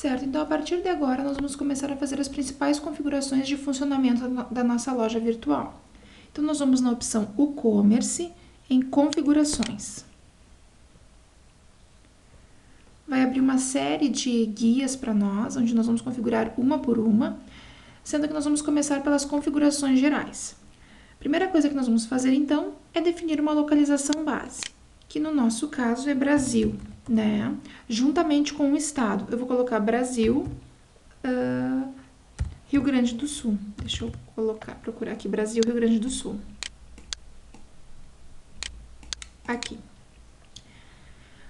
Certo, então a partir de agora nós vamos começar a fazer as principais configurações de funcionamento da nossa loja virtual. Então nós vamos na opção e-commerce em configurações. Vai abrir uma série de guias para nós, onde nós vamos configurar uma por uma, sendo que nós vamos começar pelas configurações gerais. A primeira coisa que nós vamos fazer então é definir uma localização base, que no nosso caso é Brasil, né? Juntamente com o estado. Eu vou colocar Brasil, Rio Grande do Sul. Deixa eu procurar aqui Brasil, Rio Grande do Sul. Aqui.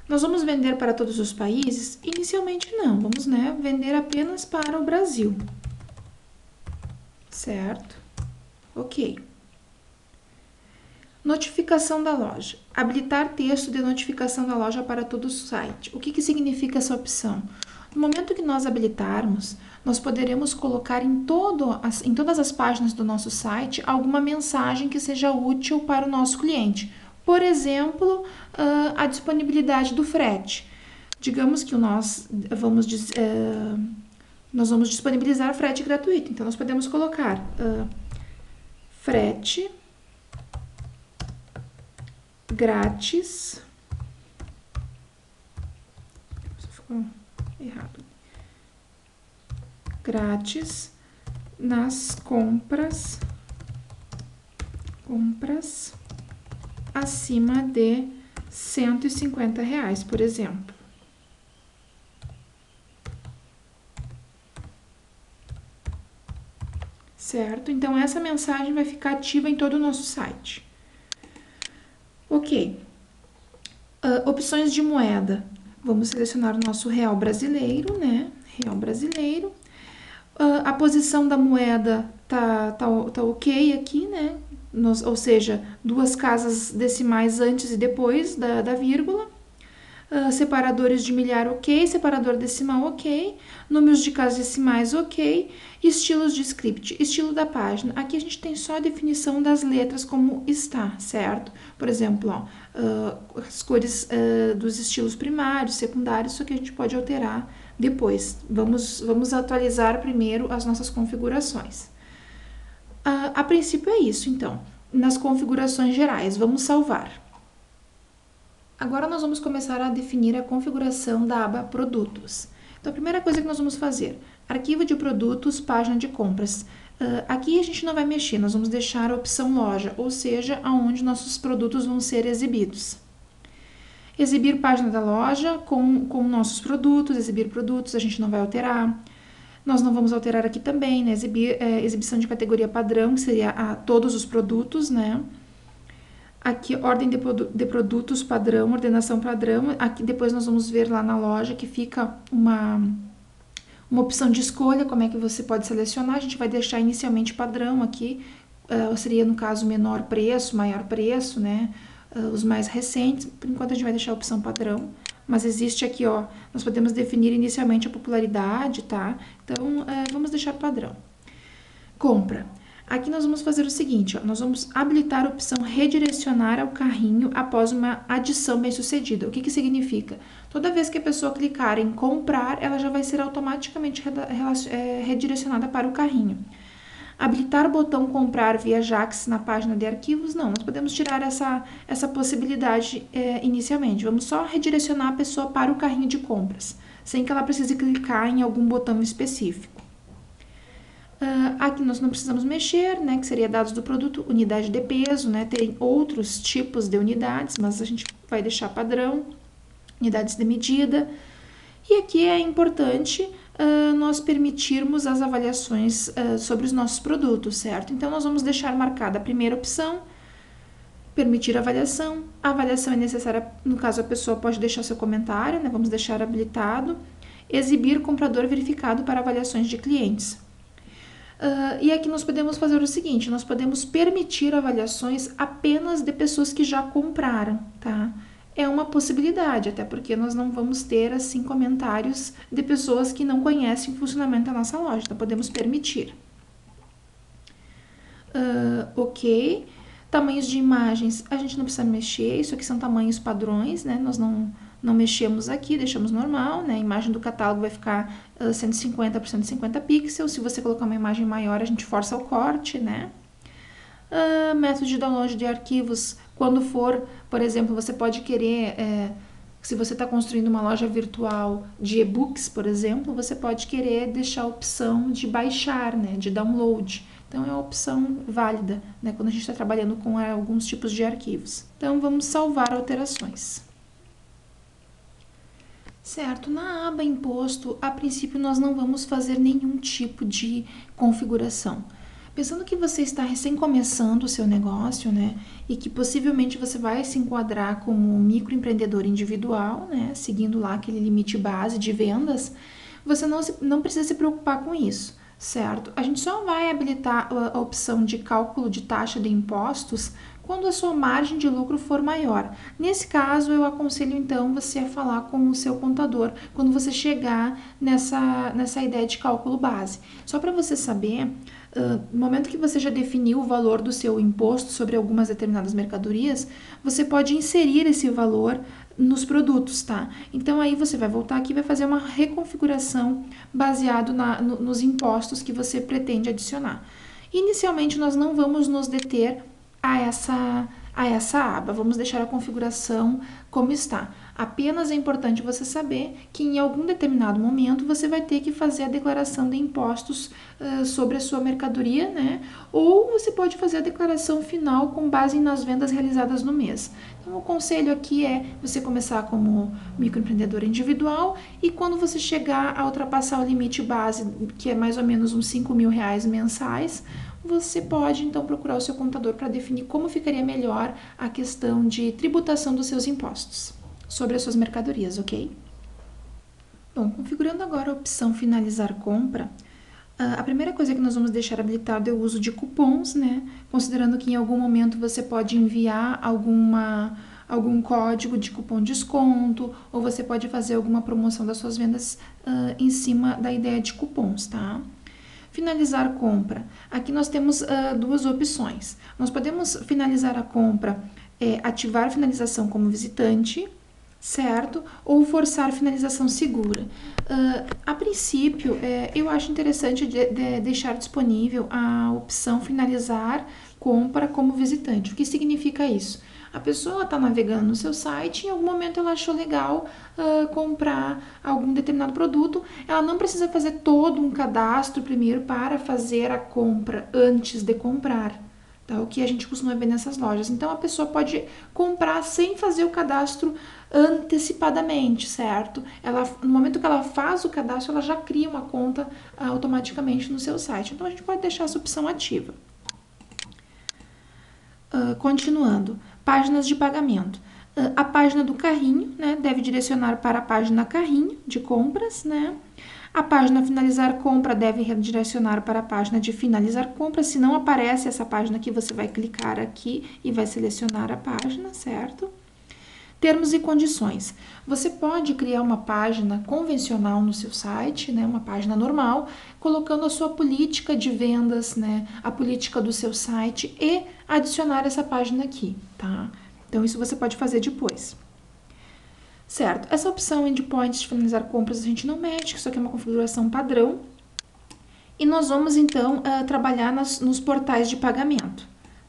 Nós vamos vender para todos os países? Inicialmente não, vamos, né, vender apenas para o Brasil. Certo? Ok. Notificação da loja. Habilitar texto de notificação da loja para todo o site. O que significa essa opção? No momento que nós habilitarmos, nós poderemos colocar em todas as páginas do nosso site alguma mensagem que seja útil para o nosso cliente. Por exemplo, a disponibilidade do frete. Digamos que nós vamos disponibilizar frete gratuito. Então, nós podemos colocar frete grátis. Ficou errado. Grátis nas compras acima de R$150, por exemplo. Certo? Então, essa mensagem vai ficar ativa em todo o nosso site. Ok. Opções de moeda. Vamos selecionar o nosso real brasileiro, né? Real brasileiro. A posição da moeda tá ok aqui, né? Ou seja, 2 casas decimais antes e depois da vírgula. Separadores de milhar ok, separador decimal ok, números de casas decimais ok, estilos de script, estilo da página. Aqui a gente tem só a definição das letras como está, certo? Por exemplo, ó, as cores dos estilos primários, secundários, isso aqui a gente pode alterar depois. Vamos atualizar primeiro as nossas configurações. A princípio é isso, então. Nas configurações gerais, vamos salvar. Agora nós vamos começar a definir a configuração da aba Produtos. Então, a primeira coisa que nós vamos fazer, arquivo de produtos, página de compras. Aqui a gente não vai mexer, nós vamos deixar a opção loja, ou seja, aonde nossos produtos vão ser exibidos. Exibir página da loja com nossos produtos, exibir produtos, a gente não vai alterar. Nós não vamos alterar aqui também, né? Exibição de categoria padrão, que seria todos os produtos, né? Aqui, ordem de produtos padrão, ordenação padrão. Aqui depois nós vamos ver lá na loja que fica uma opção de escolha, como é que você pode selecionar. A gente vai deixar inicialmente padrão aqui, seria no caso menor preço, maior preço, né? Os mais recentes, por enquanto a gente vai deixar a opção padrão. Mas existe aqui, ó, nós podemos definir inicialmente a popularidade, tá? Então, vamos deixar padrão. Compra. Aqui nós vamos fazer o seguinte, ó, nós vamos habilitar a opção redirecionar ao carrinho após uma adição bem sucedida. O que significa? Toda vez que a pessoa clicar em comprar, ela já vai ser automaticamente redirecionada para o carrinho. Habilitar o botão comprar via Jax na página de arquivos, não, nós podemos tirar essa possibilidade inicialmente. Vamos só redirecionar a pessoa para o carrinho de compras, sem que ela precise clicar em algum botão específico. Aqui nós não precisamos mexer, né, que seria dados do produto, unidade de peso, né, tem outros tipos de unidades, mas a gente vai deixar padrão, unidades de medida. E aqui é importante nós permitirmos as avaliações sobre os nossos produtos, certo? Então, nós vamos deixar marcada a primeira opção, permitir avaliação. A avaliação é necessária, no caso a pessoa pode deixar seu comentário, né, vamos deixar habilitado. Exibir comprador verificado para avaliações de clientes. E aqui nós podemos fazer o seguinte, nós podemos permitir avaliações apenas de pessoas que já compraram, tá? É uma possibilidade, até porque nós não vamos ter, assim, comentários de pessoas que não conhecem o funcionamento da nossa loja, então podemos permitir. Ok. Tamanhos de imagens, a gente não precisa mexer, isso aqui são tamanhos padrões, né? Nós não não mexemos aqui, deixamos normal, né? A imagem do catálogo vai ficar 150 por 150 pixels. Se você colocar uma imagem maior, a gente força o corte, né? Método de download de arquivos, quando for, por exemplo, você pode querer, se você está construindo uma loja virtual de e-books, por exemplo, você pode querer deixar a opção de baixar, né, de download. Então, é uma opção válida, né, quando a gente está trabalhando com alguns tipos de arquivos. Então, vamos salvar alterações. Certo, na aba Imposto, a princípio nós não vamos fazer nenhum tipo de configuração. Pensando que você está recém começando o seu negócio, né, e que possivelmente você vai se enquadrar como microempreendedor individual, né, seguindo lá aquele limite base de vendas, você não precisa se preocupar com isso, certo? A gente só vai habilitar a opção de cálculo de taxa de impostos quando a sua margem de lucro for maior. Nesse caso, eu aconselho então você a falar com o seu contador quando você chegar nessa ideia de cálculo base. Só para você saber, no momento que você já definiu o valor do seu imposto sobre algumas determinadas mercadorias, você pode inserir esse valor nos produtos, tá? Então aí você vai voltar aqui e vai fazer uma reconfiguração baseado nos impostos que você pretende adicionar. Inicialmente nós não vamos nos deter a essa aba, vamos deixar a configuração como está. Apenas é importante você saber que em algum determinado momento você vai ter que fazer a declaração de impostos sobre a sua mercadoria, né? Ou você pode fazer a declaração final com base nas vendas realizadas no mês. Então, o conselho aqui é você começar como microempreendedor individual e quando você chegar a ultrapassar o limite base, que é mais ou menos uns R$5.000 mensais, você pode então procurar o seu contador para definir como ficaria melhor a questão de tributação dos seus impostos sobre as suas mercadorias, ok? Bom, configurando agora a opção finalizar compra, a primeira coisa que nós vamos deixar habilitado é o uso de cupons, né? Considerando que em algum momento você pode enviar algum código de cupom de desconto, ou você pode fazer alguma promoção das suas vendas em cima da ideia de cupons, tá? Finalizar compra. Aqui nós temos duas opções. Nós podemos finalizar a compra, ativar a finalização como visitante, certo? Ou forçar finalização segura. A princípio, eu acho interessante deixar disponível a opção finalizar compra como visitante. O que significa isso? A pessoa está navegando no seu site e em algum momento ela achou legal comprar algum determinado produto. Ela não precisa fazer todo um cadastro primeiro para fazer a compra antes de comprar. Tá? O que a gente costuma ver nessas lojas. Então, a pessoa pode comprar sem fazer o cadastro antecipadamente, certo? No momento que ela faz o cadastro, ela já cria uma conta automaticamente no seu site. Então, a gente pode deixar essa opção ativa. Continuando, páginas de pagamento. A página do carrinho, né, deve direcionar para a página carrinho de compras, né? A página finalizar compra deve redirecionar para a página de finalizar compra. Se não aparece essa página aqui, você vai clicar aqui e vai selecionar a página, certo? Termos e condições. Você pode criar uma página convencional no seu site, né, uma página normal, colocando a sua política de vendas, né, a política do seu site e adicionar essa página aqui, tá? Então, isso você pode fazer depois. Certo, essa opção endpoints de finalizar compras a gente não mexe, isso aqui é uma configuração padrão. E nós vamos, então, trabalhar nos portais de pagamento,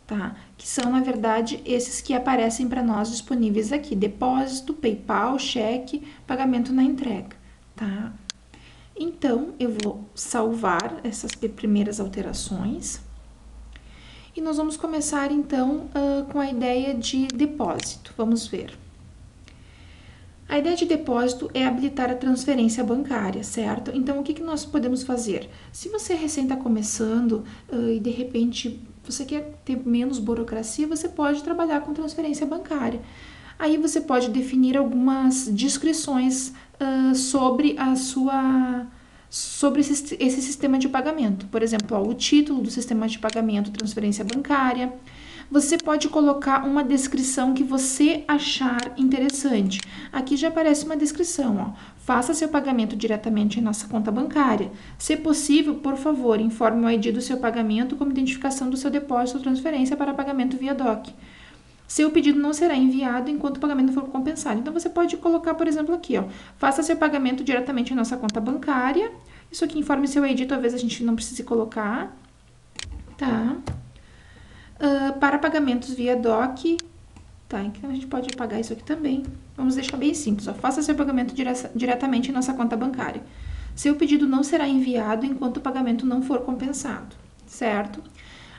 tá? Que são, na verdade, esses que aparecem para nós disponíveis aqui. Depósito, PayPal, cheque, pagamento na entrega, tá? Então, eu vou salvar essas primeiras alterações. E nós vamos começar, então, com a ideia de depósito. Vamos ver. A ideia de depósito é habilitar a transferência bancária, certo? Então, o que nós podemos fazer? Se você recém está começando e, de repente, você quer ter menos burocracia, você pode trabalhar com transferência bancária. Aí você pode definir algumas descrições sobre esse sistema de pagamento. Por exemplo, o título do sistema de pagamento, transferência bancária. Você pode colocar uma descrição que você achar interessante. Aqui já aparece uma descrição, ó. Faça seu pagamento diretamente em nossa conta bancária. Se possível, por favor, informe o ID do seu pagamento como identificação do seu depósito ou transferência para pagamento via DOC. Seu pedido não será enviado enquanto o pagamento não for compensado. Então, você pode colocar, por exemplo, aqui, ó, faça seu pagamento diretamente em nossa conta bancária. Isso aqui informe seu ID, talvez a gente não precise colocar, tá? Para pagamentos via DOC, tá? Então, a gente pode apagar isso aqui também. Vamos deixar bem simples, ó. Faça seu pagamento diretamente em nossa conta bancária. Seu pedido não será enviado enquanto o pagamento não for compensado, certo?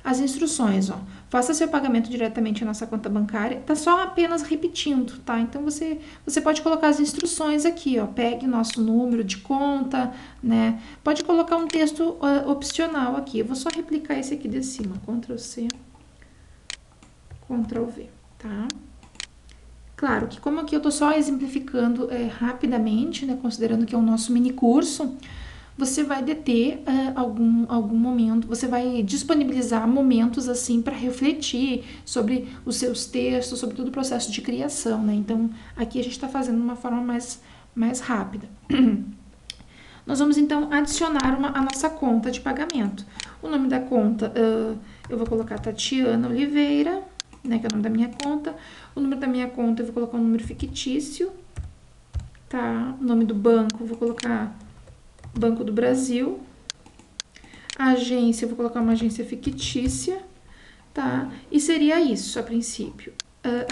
As instruções, ó. Faça seu pagamento diretamente em nossa conta bancária. Tá só apenas repetindo, tá? Então, você pode colocar as instruções aqui, ó. Pegue nosso número de conta, né? Pode colocar um texto opcional aqui. Eu vou só replicar esse aqui de cima. Ctrl+C, Ctrl+V, tá? Claro que como aqui eu tô só exemplificando rapidamente, né? Considerando que é o nosso mini curso, você vai deter algum momento, você vai disponibilizar momentos assim para refletir sobre os seus textos, sobre todo o processo de criação, né? Então, aqui a gente está fazendo de uma forma mais rápida. Nós vamos então adicionar a nossa conta de pagamento. O nome da conta, eu vou colocar Tatiana Oliveira, né, que é o nome da minha conta. O número da minha conta eu vou colocar um número fictício, tá? O nome do banco eu vou colocar Banco do Brasil. A agência, eu vou colocar uma agência fictícia, tá? E seria isso, a princípio.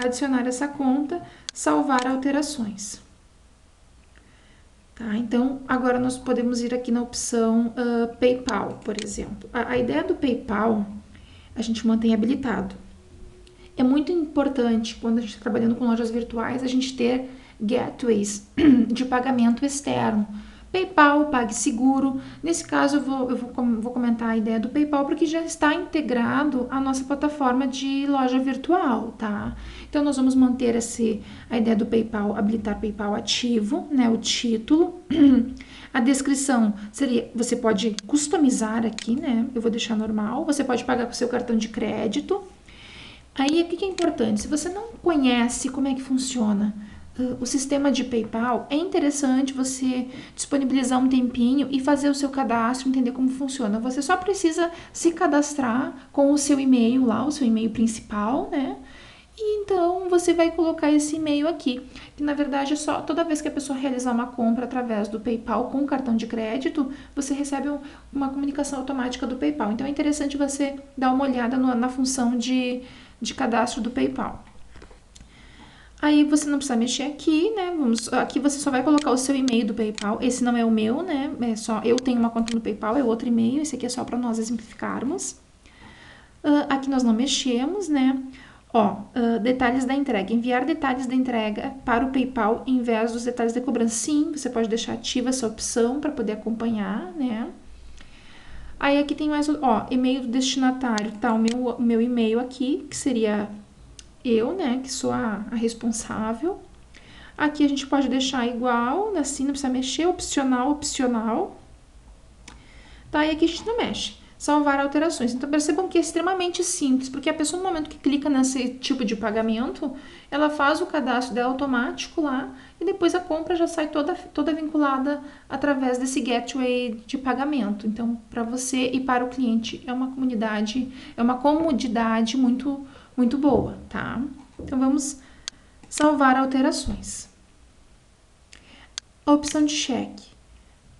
Adicionar essa conta, salvar alterações. Tá? Então, agora nós podemos ir aqui na opção PayPal, por exemplo. A ideia do PayPal, a gente mantém habilitado. É muito importante, quando a gente está trabalhando com lojas virtuais, a gente ter gateways de pagamento externo. PayPal, PagSeguro. Nesse caso, eu vou comentar a ideia do PayPal, porque já está integrado à nossa plataforma de loja virtual, tá? Então, nós vamos manter a ideia do PayPal, habilitar PayPal ativo, né? O título. A descrição seria, você pode customizar aqui, né? Eu vou deixar normal. Você pode pagar com o seu cartão de crédito. Aí, o que é importante? Se você não conhece como é que funciona o sistema de PayPal, é interessante você disponibilizar um tempinho e fazer o seu cadastro, entender como funciona. Você só precisa se cadastrar com o seu e-mail lá, o seu e-mail principal, né? E então você vai colocar esse e-mail aqui, que na verdade é só toda vez que a pessoa realizar uma compra através do PayPal com cartão de crédito, você recebe uma comunicação automática do PayPal. Então é interessante você dar uma olhada na função de cadastro do PayPal. Aí você não precisa mexer aqui, né? Aqui você só vai colocar o seu e-mail do PayPal. Esse não é o meu, né? É só eu tenho uma conta no PayPal, é outro e-mail. Esse aqui é só para nós exemplificarmos. Aqui nós não mexemos, né? Ó, detalhes da entrega. Enviar detalhes da entrega para o PayPal em vez dos detalhes da cobrança. Sim, você pode deixar ativa essa opção para poder acompanhar, né? Aí aqui tem mais, ó, e-mail do destinatário, tá? O meu e-mail aqui, que seria eu, né, que sou a responsável. Aqui a gente pode deixar igual, assim, não precisa mexer, opcional. Tá, e aqui a gente não mexe. Salvar alterações. Então, percebam que é extremamente simples, porque a pessoa, no momento que clica nesse tipo de pagamento, ela faz o cadastro dela automático lá, e depois a compra já sai toda vinculada através desse gateway de pagamento. Então, para você e para o cliente, é uma comodidade muito boa, tá? Então, vamos salvar alterações. A opção de cheque.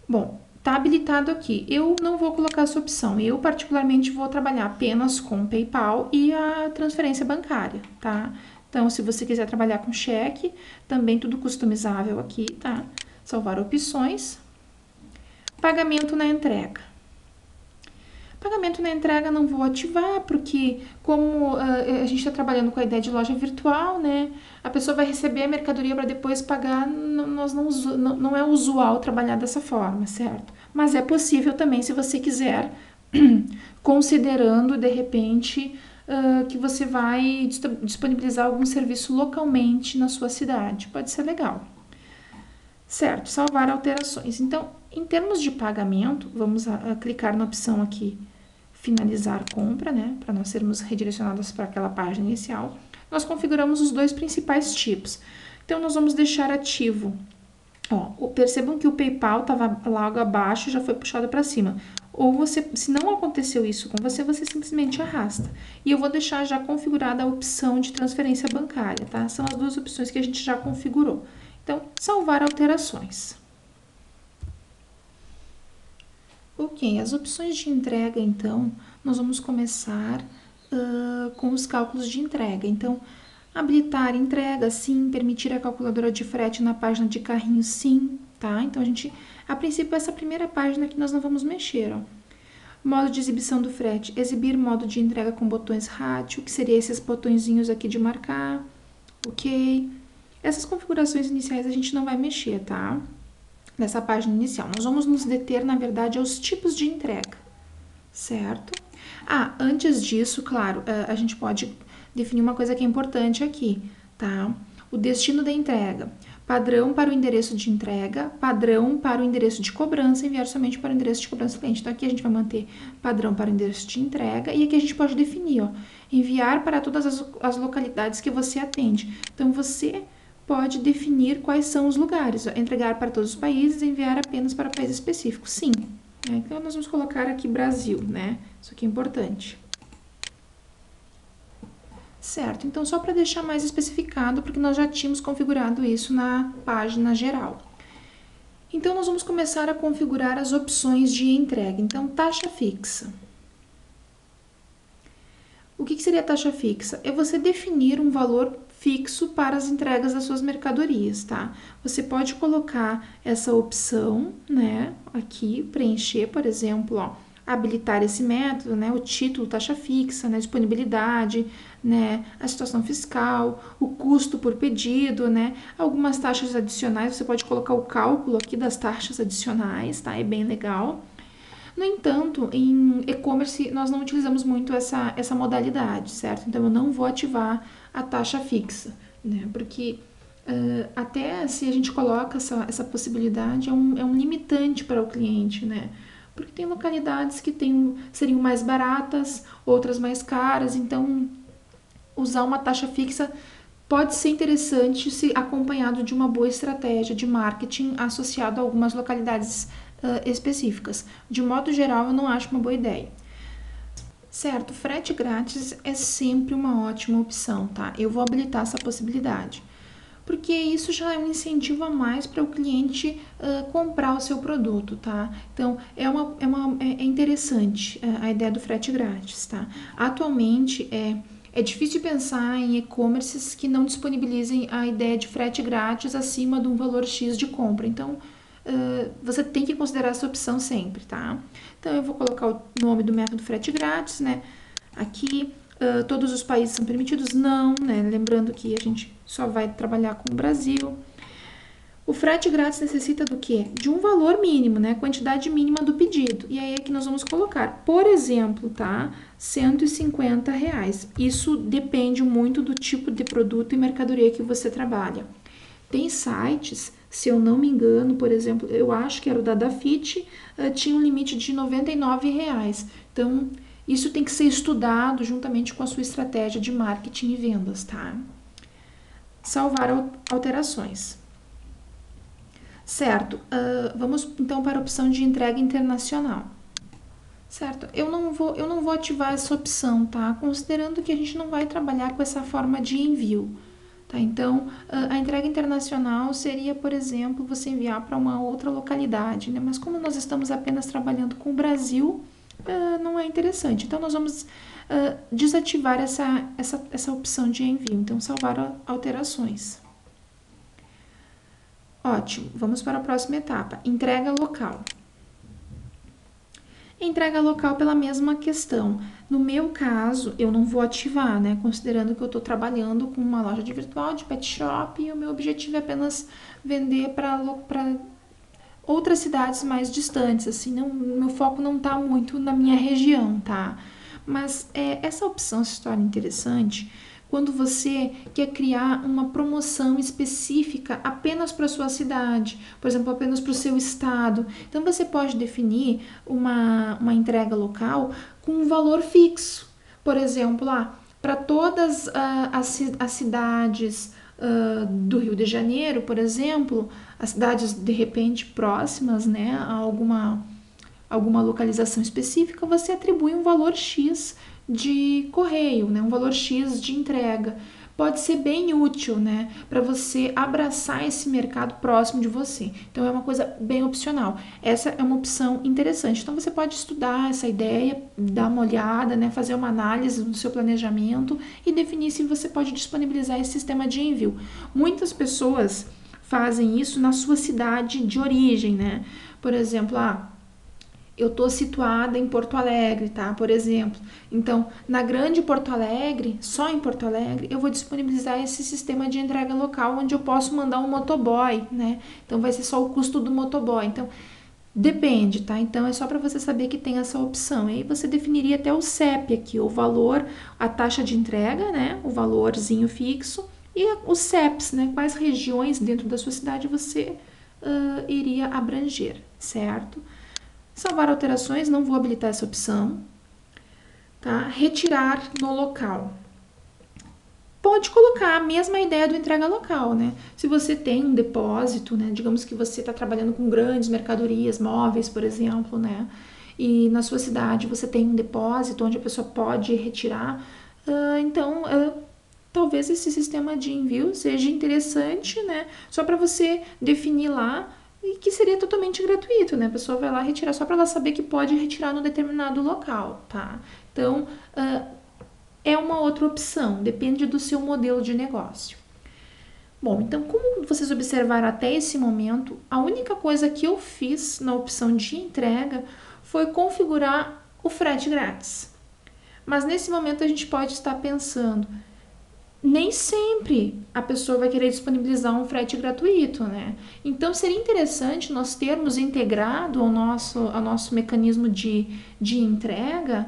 Bom, tá habilitado aqui. Eu não vou colocar essa opção. Eu, particularmente, vou trabalhar apenas com PayPal e a transferência bancária, tá? Então, se você quiser trabalhar com cheque, também tudo customizável aqui, tá? Salvar opções. Pagamento na entrega. Pagamento na entrega não vou ativar, porque como a gente está trabalhando com a ideia de loja virtual, né? A pessoa vai receber a mercadoria para depois pagar, não é usual trabalhar dessa forma, certo? Mas é possível também, se você quiser, considerando, de repente, que você vai disponibilizar algum serviço localmente na sua cidade. Pode ser legal. Certo, salvar alterações. Então, em termos de pagamento, vamos clicar na opção aqui, finalizar compra, né? Para nós sermos redirecionados para aquela página inicial. Nós configuramos os dois principais tipos. Então, nós vamos deixar ativo Ó, percebam que o PayPal estava logo abaixo e já foi puxado para cima. Ou você, se não aconteceu isso com você, você simplesmente arrasta. E eu vou deixar já configurada a opção de transferência bancária, tá? São as duas opções que a gente já configurou. Então, salvar alterações. Ok, as opções de entrega, então, nós vamos começar com os cálculos de entrega. Então, habilitar entrega, sim. Permitir a calculadora de frete na página de carrinho, sim, tá? Então, a princípio, essa primeira página aqui nós não vamos mexer, ó. Modo de exibição do frete. Exibir modo de entrega com botões rádio, que seria esses botõezinhos aqui de marcar, ok? Essas configurações iniciais a gente não vai mexer, tá? Nessa página inicial. Nós vamos nos deter, na verdade, aos tipos de entrega, certo? Ah, antes disso, claro, a gente pode definir uma coisa que é importante aqui, tá? O destino da entrega. Padrão para o endereço de entrega, padrão para o endereço de cobrança, enviar somente para o endereço de cobrança do cliente. Então, aqui a gente vai manter padrão para o endereço de entrega e aqui a gente pode definir, ó, enviar para todas as localidades que você atende. Então, você pode definir quais são os lugares, ó, entregar para todos os países, enviar apenas para países específicos. Sim. Então, nós vamos colocar aqui Brasil, né? Isso aqui é importante. Certo, então só para deixar mais especificado, porque nós já tínhamos configurado isso na página geral. Então, nós vamos começar a configurar as opções de entrega. Então, taxa fixa. O que seria taxa fixa? É você definir um valor fixo para as entregas das suas mercadorias, tá? Você pode colocar essa opção, né, aqui, preencher, por exemplo, ó, habilitar esse método, né, o título, taxa fixa, né, disponibilidade, né, a situação fiscal, o custo por pedido, né, algumas taxas adicionais, você pode colocar o cálculo aqui das taxas adicionais, tá? É bem legal. No entanto, em e-commerce nós não utilizamos muito essa modalidade, certo? Então, eu não vou ativar a taxa fixa, né? Porque até se a gente coloca essa possibilidade, é um limitante para o cliente, né? Porque tem localidades que seriam mais baratas, outras mais caras, então usar uma taxa fixa pode ser interessante se acompanhado de uma boa estratégia de marketing associado a algumas localidades específicas. De modo geral, eu não acho uma boa ideia. Certo, frete grátis é sempre uma ótima opção, tá? Eu vou habilitar essa possibilidade, porque isso já é um incentivo a mais para o cliente comprar o seu produto, tá? Então, é interessante a ideia do frete grátis, tá? Atualmente, é difícil pensar em e-commerces que não disponibilizem a ideia de frete grátis acima de um valor X de compra. Então, você tem que considerar essa opção sempre, tá? Então, eu vou colocar o nome do método frete grátis, né? Aqui, todos os países são permitidos? Não, né? Lembrando que a gente só vai trabalhar com o Brasil. O frete grátis necessita do quê? De um valor mínimo, né? Quantidade mínima do pedido. E aí é que nós vamos colocar, por exemplo, tá? R$150. Isso depende muito do tipo de produto e mercadoria que você trabalha. Tem sites, se eu não me engano, por exemplo, eu acho que era o da Dafit, tinha um limite de R$99. Então, isso tem que ser estudado juntamente com a sua estratégia de marketing e vendas, tá? Salvar alterações. Certo, vamos então para a opção de entrega internacional. Certo, eu não vou ativar essa opção, tá? Considerando que a gente não vai trabalhar com essa forma de envio. Tá, então, a entrega internacional seria, por exemplo, você enviar para uma outra localidade, né? Mas como nós estamos apenas trabalhando com o Brasil, não é interessante. Então, nós vamos desativar essa opção de envio. Então, salvar alterações. Ótimo, vamos para a próxima etapa. Entrega local. Entrega local pela mesma questão. No meu caso, eu não vou ativar, né? Considerando que eu estou trabalhando com uma loja de virtual, de pet shop, e o meu objetivo é apenas vender para outras cidades mais distantes, assim, meu foco não está muito na minha região, tá? Mas essa opção se torna interessante quando você quer criar uma promoção específica apenas para a sua cidade, por exemplo, apenas para o seu estado. Então, você pode definir uma entrega local com um valor fixo. Por exemplo, para todas as cidades do Rio de Janeiro, por exemplo, as cidades de repente próximas, né, a alguma localização específica, você atribui um valor X de correio, né, um valor X de entrega. Pode ser bem útil, né, para você abraçar esse mercado próximo de você. Então é uma coisa bem opcional. Essa é uma opção interessante. Então você pode estudar essa ideia, dar uma olhada, né, fazer uma análise do seu planejamento e definir se você pode disponibilizar esse sistema de envio. Muitas pessoas fazem isso na sua cidade de origem, né? Por exemplo, eu estou situada em Porto Alegre, tá? Por exemplo. Então, na grande Porto Alegre, só em Porto Alegre, eu vou disponibilizar esse sistema de entrega local, onde eu posso mandar um motoboy, né? Então, vai ser só o custo do motoboy. Então, depende, tá? Então, é só para você saber que tem essa opção. E aí, você definiria até o CEP aqui, o valor, a taxa de entrega, né? O valorzinho fixo. E os CEPs, né? Quais regiões dentro da sua cidade você iria abranger, certo? Salvar alterações, não vou habilitar essa opção. Tá? Retirar no local. Pode colocar a mesma ideia do entrega local, né? Se você tem um depósito, né? Digamos que você está trabalhando com grandes mercadorias, móveis, por exemplo, né? E na sua cidade você tem um depósito onde a pessoa pode retirar. Então, talvez esse sistema de envio seja interessante, né? Só para você definir lá e que seria totalmente gratuito, né? A pessoa vai lá retirar só para ela saber que pode retirar no determinado local, tá? Então, é uma outra opção, depende do seu modelo de negócio. Bom, então, como vocês observaram até esse momento, a única coisa que eu fiz na opção de entrega foi configurar o frete grátis. Mas nesse momento a gente pode estar pensando, nem sempre a pessoa vai querer disponibilizar um frete gratuito, né? Então, seria interessante nós termos integrado ao nosso mecanismo de entrega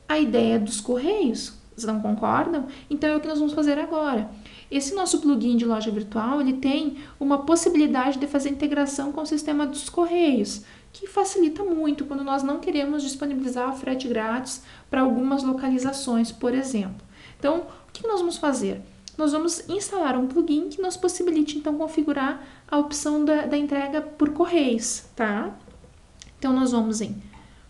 a ideia dos correios. Vocês não concordam? Então, é o que nós vamos fazer agora. Esse nosso plugin de loja virtual, ele tem uma possibilidade de fazer integração com o sistema dos correios, que facilita muito quando nós não queremos disponibilizar o frete grátis para algumas localizações, por exemplo. Então, o que nós vamos fazer? Nós vamos instalar um plugin que nos possibilite, então, configurar a opção da entrega por correios, tá? Então, nós vamos em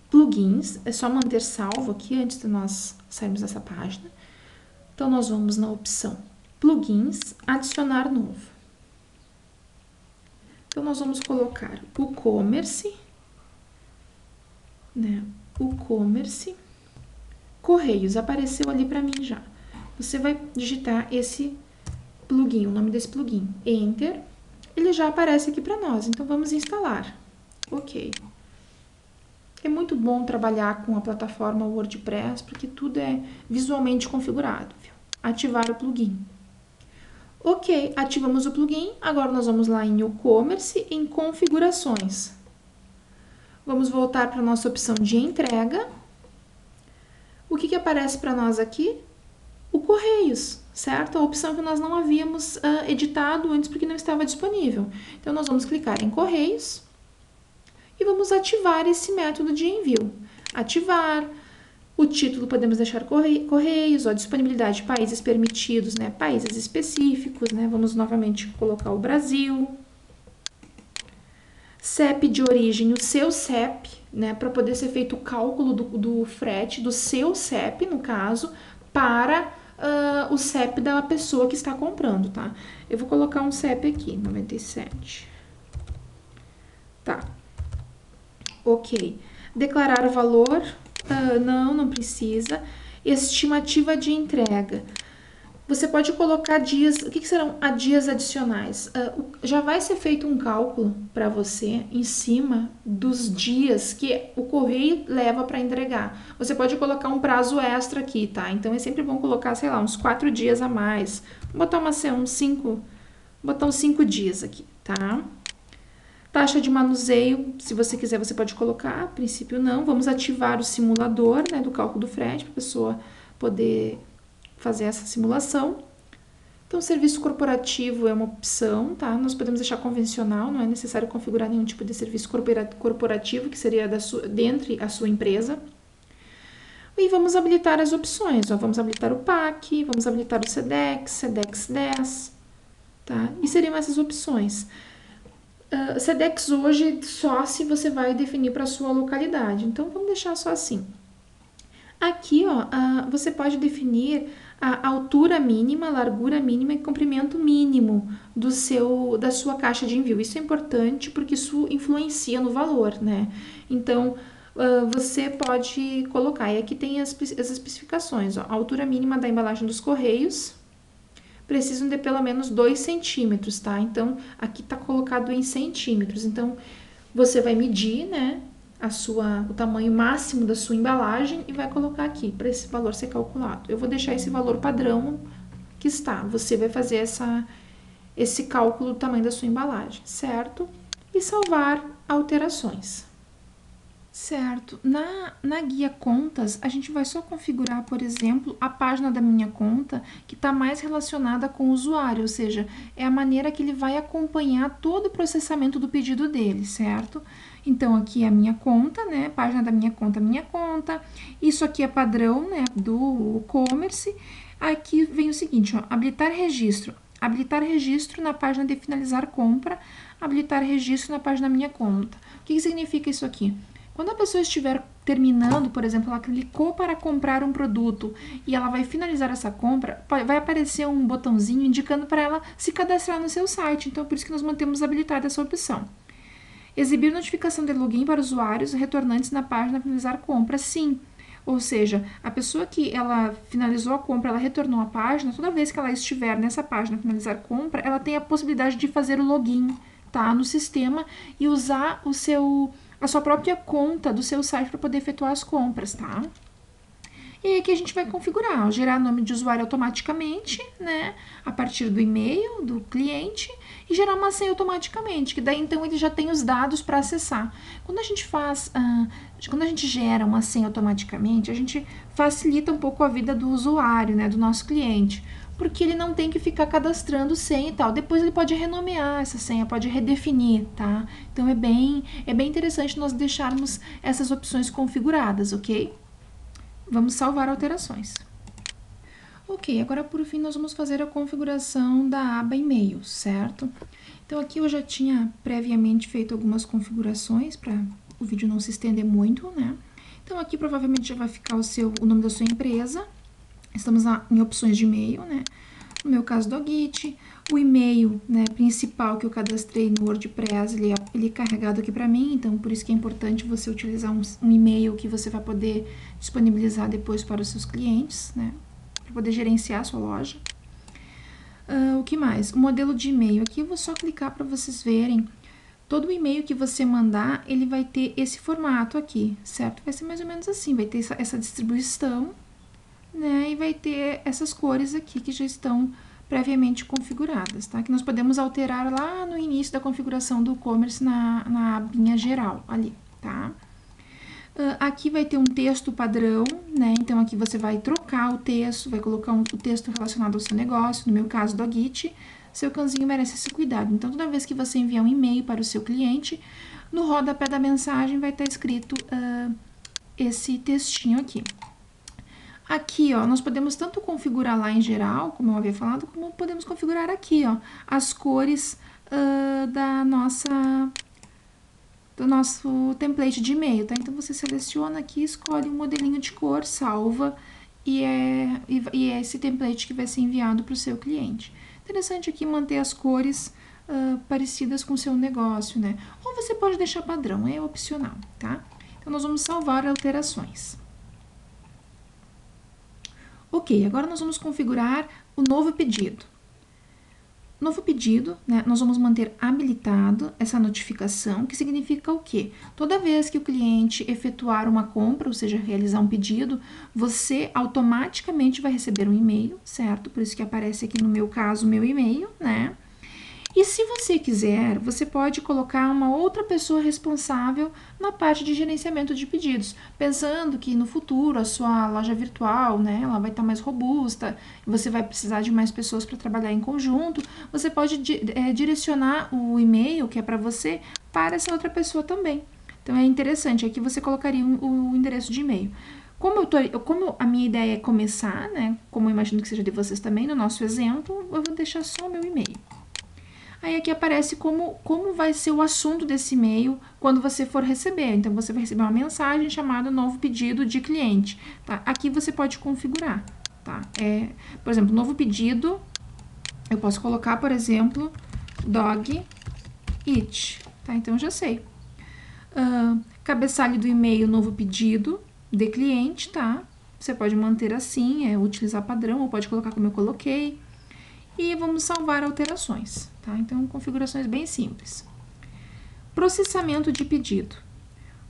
plugins, é só manter salvo aqui antes de nós sairmos dessa página. Então, nós vamos na opção plugins, adicionar novo. Então, nós vamos colocar o e-commerce, né? O e-commerce, correios, apareceu ali para mim já. Você vai digitar esse plugin, o nome desse plugin, Enter, ele já aparece aqui para nós, então vamos instalar. Ok. É muito bom trabalhar com a plataforma WordPress, porque tudo é visualmente configurado. Viu? Ativar o plugin. Ok, ativamos o plugin, agora nós vamos lá em e-commerce, em configurações. Vamos voltar para a nossa opção de entrega. O que aparece para nós aqui? O Correios, certo? A opção que nós não havíamos editado antes porque não estava disponível. Então, nós vamos clicar em Correios e vamos ativar esse método de envio. Ativar, o título podemos deixar Correios, a disponibilidade de países permitidos, né? Países específicos, né? Vamos novamente colocar o Brasil. CEP de origem, o seu CEP, né? Para poder ser feito o cálculo do frete, do seu CEP, no caso, para o CEP da pessoa que está comprando, tá? Eu vou colocar um CEP aqui, 97. Tá. Ok. Declarar o valor, não precisa. Estimativa de entrega. Você pode colocar dias, o que serão dias adicionais? Já vai ser feito um cálculo para você em cima dos dias que o correio leva para entregar. Você pode colocar um prazo extra aqui, tá? Então, é sempre bom colocar, sei lá, uns 4 dias a mais. Botar uns 5 dias aqui, tá? Taxa de manuseio, se você quiser, você pode colocar, a princípio não. Vamos ativar o simulador, né, do cálculo do frete, para a pessoa poder fazer essa simulação. Então, serviço corporativo é uma opção, tá? Nós podemos deixar convencional, não é necessário configurar nenhum tipo de serviço corporativo, que seria dentre a sua empresa. E vamos habilitar as opções, ó. Vamos habilitar o PAC, vamos habilitar o SEDEX, SEDEX 10. tá? E seriam essas opções. Sedex hoje só se você vai definir para sua localidade, então vamos deixar só assim. Aqui, ó, você pode definir a altura mínima, largura mínima e comprimento mínimo da sua caixa de envio. Isso é importante porque isso influencia no valor, né? Então, você pode colocar, e aqui tem as especificações, ó, a altura mínima da embalagem dos correios precisam de pelo menos 2 centímetros, tá? Então, aqui tá colocado em centímetros. Então, você vai medir, né, o tamanho máximo da sua embalagem e vai colocar aqui para esse valor ser calculado. Eu vou deixar esse valor padrão que está. Você vai fazer esse cálculo do tamanho da sua embalagem, certo? E salvar alterações. Certo. Na guia contas, a gente vai só configurar, por exemplo, a página da minha conta que está mais relacionada com o usuário, ou seja, é a maneira que ele vai acompanhar todo o processamento do pedido dele, certo? Então, aqui é a minha conta, né? Página da minha conta. Isso aqui é padrão, né? Do e-commerce. Aqui vem o seguinte, ó, habilitar registro. Habilitar registro na página de finalizar compra, habilitar registro na página da minha conta. O que significa isso aqui? Quando a pessoa estiver terminando, por exemplo, ela clicou para comprar um produto e ela vai finalizar essa compra, vai aparecer um botãozinho indicando para ela se cadastrar no seu site. Então, por isso que nós mantemos habilitada essa opção. Exibir notificação de login para usuários retornantes na página finalizar compra, sim. Ou seja, a pessoa que ela finalizou a compra, ela retornou a página, toda vez que ela estiver nessa página finalizar compra, ela tem a possibilidade de fazer o login, tá, no sistema e usar a sua própria conta do seu site para poder efetuar as compras, tá? E aí aqui a gente vai configurar, ó, gerar nome de usuário automaticamente, né, a partir do e-mail do cliente e gerar uma senha automaticamente, que daí então ele já tem os dados para acessar. Quando a gente gera uma senha automaticamente, a gente facilita um pouco a vida do usuário, né, do nosso cliente, porque ele não tem que ficar cadastrando senha e tal. Depois ele pode renomear essa senha, pode redefinir, tá? Então é bem interessante nós deixarmos essas opções configuradas, ok? Vamos salvar alterações. Ok, agora por fim nós vamos fazer a configuração da aba e-mail, certo? Então aqui eu já tinha previamente feito algumas configurações para o vídeo não se estender muito, né? Então aqui provavelmente já vai ficar o nome da sua empresa. Estamos em opções de e-mail, né? No meu caso do Git, o e-mail, né, principal que eu cadastrei no WordPress, ele é carregado aqui para mim, então por isso que é importante você utilizar um e-mail que você vai poder disponibilizar depois para os seus clientes, né, para poder gerenciar a sua loja. O que mais? O modelo de e-mail, aqui eu vou só clicar para vocês verem. Todo o e-mail que você mandar, ele vai ter esse formato aqui, certo? Vai ser mais ou menos assim, vai ter essa distribuição, né, e vai ter essas cores aqui que já estão previamente configuradas, tá? Que nós podemos alterar lá no início da configuração do e-commerce na abinha geral, ali, tá? Aqui vai ter um texto padrão, né? Então, aqui você vai trocar o texto, vai colocar o texto relacionado ao seu negócio, no meu caso do Git, seu cãozinho merece esse cuidado. Então, toda vez que você enviar um e-mail para o seu cliente, no rodapé da mensagem vai estar escrito esse textinho aqui. Aqui, ó, nós podemos tanto configurar lá em geral, como eu havia falado, como podemos configurar aqui, ó, as cores do nosso template de e-mail, tá? Então, você seleciona aqui, escolhe um modelinho de cor, salva, e é esse template que vai ser enviado para o seu cliente. Interessante aqui manter as cores parecidas com o seu negócio, né? Ou você pode deixar padrão, é opcional, tá? Então, nós vamos salvar alterações. Ok, agora nós vamos configurar o novo pedido. Novo pedido, né, nós vamos manter habilitado essa notificação, que significa o quê? Toda vez que o cliente efetuar uma compra, ou seja, realizar um pedido, você automaticamente vai receber um e-mail, certo? Por isso que aparece aqui no meu caso o meu e-mail, né? E se você quiser, você pode colocar uma outra pessoa responsável na parte de gerenciamento de pedidos, pensando que no futuro a sua loja virtual, né, ela vai estar mais robusta, você vai precisar de mais pessoas para trabalhar em conjunto, você pode direcionar o e-mail que é para você para essa outra pessoa também. Então é interessante, aqui você colocaria o endereço de e-mail. Como a minha ideia é começar, né, como eu imagino que seja de vocês também, no nosso exemplo, eu vou deixar só o meu e-mail. Aí aqui aparece como vai ser o assunto desse e-mail quando você for receber. Então, você vai receber uma mensagem chamada novo pedido de cliente, tá? Aqui você pode configurar, tá? Por exemplo, novo pedido, eu posso colocar, por exemplo, dog eat, tá? Então, eu já sei. Cabeçalho do e-mail, novo pedido de cliente, tá? Você pode manter assim, utilizar padrão, ou pode colocar como eu coloquei. E vamos salvar alterações, tá? Então, configurações bem simples. Processamento de pedido.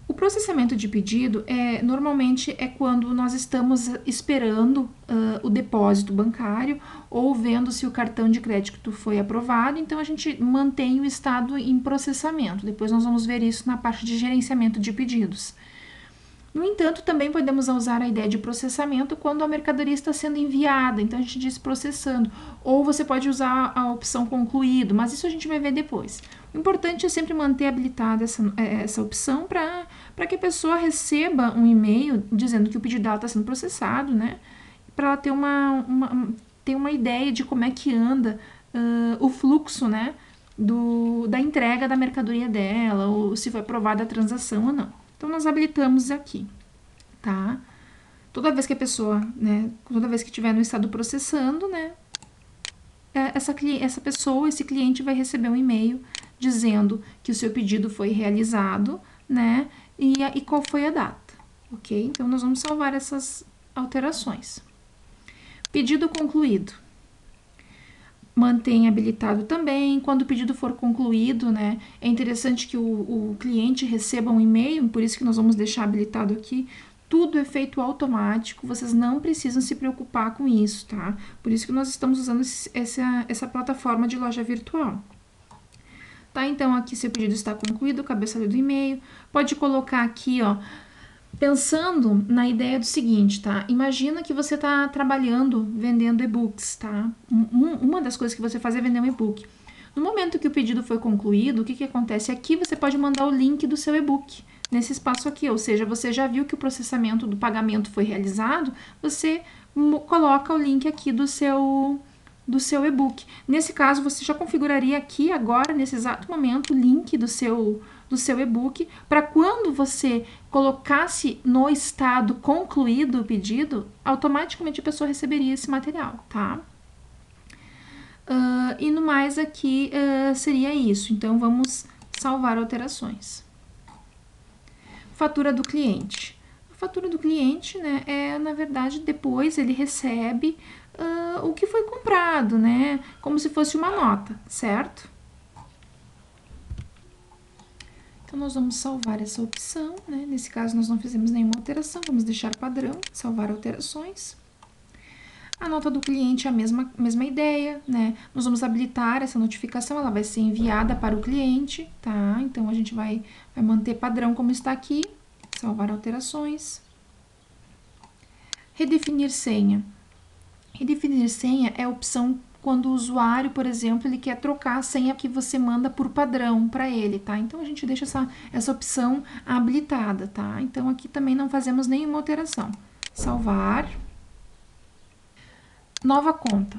O processamento de pedido normalmente é quando nós estamos esperando o depósito bancário ou vendo se o cartão de crédito foi aprovado, então a gente mantém o estado em processamento. Depois nós vamos ver isso na parte de gerenciamento de pedidos. No entanto, também podemos usar a ideia de processamento quando a mercadoria está sendo enviada, então a gente diz processando. Ou você pode usar a opção concluído, mas isso a gente vai ver depois. O importante é sempre manter habilitada essa opção para que a pessoa receba um e-mail dizendo que o pedido dela está sendo processado, né? Para ela ter uma ideia de como é que anda o fluxo, né? Da entrega da mercadoria dela, ou se foi aprovada a transação ou não. Então, nós habilitamos aqui, tá? Toda vez que a pessoa, né, toda vez que estiver no estado processando, né, essa pessoa, esse cliente vai receber um e-mail dizendo que o seu pedido foi realizado, né, e qual foi a data, ok? Então, nós vamos salvar essas alterações. Pedido concluído. Mantém habilitado também. Quando o pedido for concluído, né, é interessante que o cliente receba um e-mail, por isso que nós vamos deixar habilitado aqui. Tudo é feito automático, vocês não precisam se preocupar com isso, tá? Por isso que nós estamos usando essa plataforma de loja virtual. Tá, então aqui seu pedido está concluído, cabeçalho do e-mail. Pode colocar aqui, ó, pensando na ideia do seguinte, tá? Imagina que você está trabalhando vendendo e-books, tá? Uma das coisas que você faz é vender um e-book. No momento que o pedido foi concluído, o que acontece? Aqui você pode mandar o link do seu e-book nesse espaço aqui, ou seja, você já viu que o processamento do pagamento foi realizado, você coloca o link aqui do seu e-book. Nesse caso, você já configuraria aqui agora, nesse exato momento, o link do seu e-book, para quando você colocasse no estado concluído o pedido, automaticamente a pessoa receberia esse material, tá? E no mais aqui seria isso. Então, vamos salvar alterações. Fatura do cliente. A fatura do cliente, né, na verdade, depois ele recebe o que foi comprado, né, como se fosse uma nota, certo? Então, nós vamos salvar essa opção, né? Nesse caso, nós não fizemos nenhuma alteração, vamos deixar padrão, salvar alterações. A nota do cliente é a mesma ideia, né? Nós vamos habilitar essa notificação, ela vai ser enviada para o cliente, tá? Então, a gente vai manter padrão como está aqui, salvar alterações. Redefinir senha. Redefinir senha é a opção quando o usuário, por exemplo, ele quer trocar a senha que você manda por padrão para ele, tá? Então, a gente deixa essa opção habilitada, tá? Então, aqui também não fazemos nenhuma alteração. Salvar. Nova conta.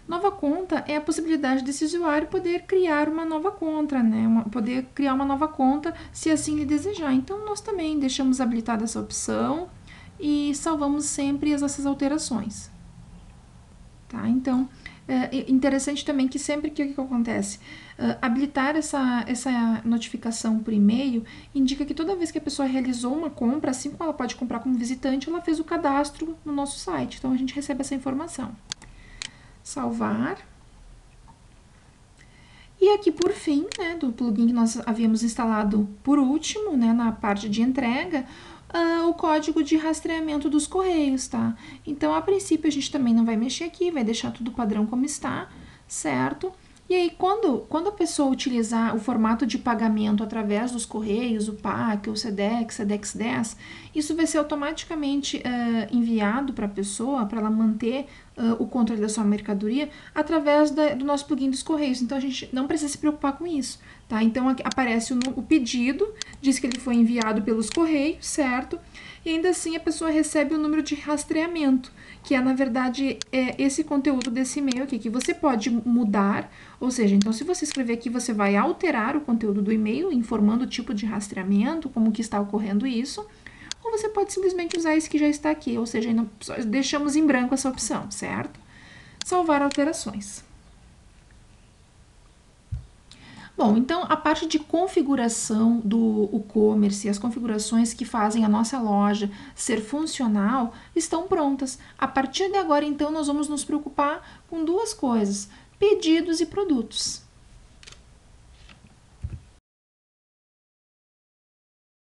Nova conta é a possibilidade desse usuário poder criar uma nova conta, né? Poder criar uma nova conta se assim ele desejar. Então, nós também deixamos habilitada essa opção e salvamos sempre essas alterações. Tá? Então, é interessante também que sempre que o que acontece? Habilitar essa notificação por e-mail indica que toda vez que a pessoa realizou uma compra, assim como ela pode comprar como visitante, ela fez o cadastro no nosso site. Então, a gente recebe essa informação. Salvar. E aqui, por fim, né, do plugin que nós havíamos instalado por último, né, na parte de entrega, o código de rastreamento dos correios, tá? Então, a princípio, a gente também não vai mexer aqui, vai deixar tudo padrão como está, certo? E aí, quando a pessoa utilizar o formato de pagamento através dos correios, o PAC, o SEDEX, SEDEX 10, isso vai ser automaticamente enviado para a pessoa, para ela manter o controle da sua mercadoria através do nosso plugin dos Correios. Então, a gente não precisa se preocupar com isso, tá? Então, aqui aparece o pedido, diz que ele foi enviado pelos Correios, certo? E ainda assim, a pessoa recebe o número de rastreamento, que é, na verdade, esse conteúdo desse e-mail aqui, que você pode mudar, ou seja, então, se você escrever aqui, você vai alterar o conteúdo do e-mail, informando o tipo de rastreamento, como que está ocorrendo isso, ou você pode simplesmente usar esse que já está aqui, ou seja, deixamos em branco essa opção, certo? Salvar alterações. Bom, então a parte de configuração do e-commerce, as configurações que fazem a nossa loja ser funcional estão prontas. A partir de agora, então, nós vamos nos preocupar com duas coisas: pedidos e produtos.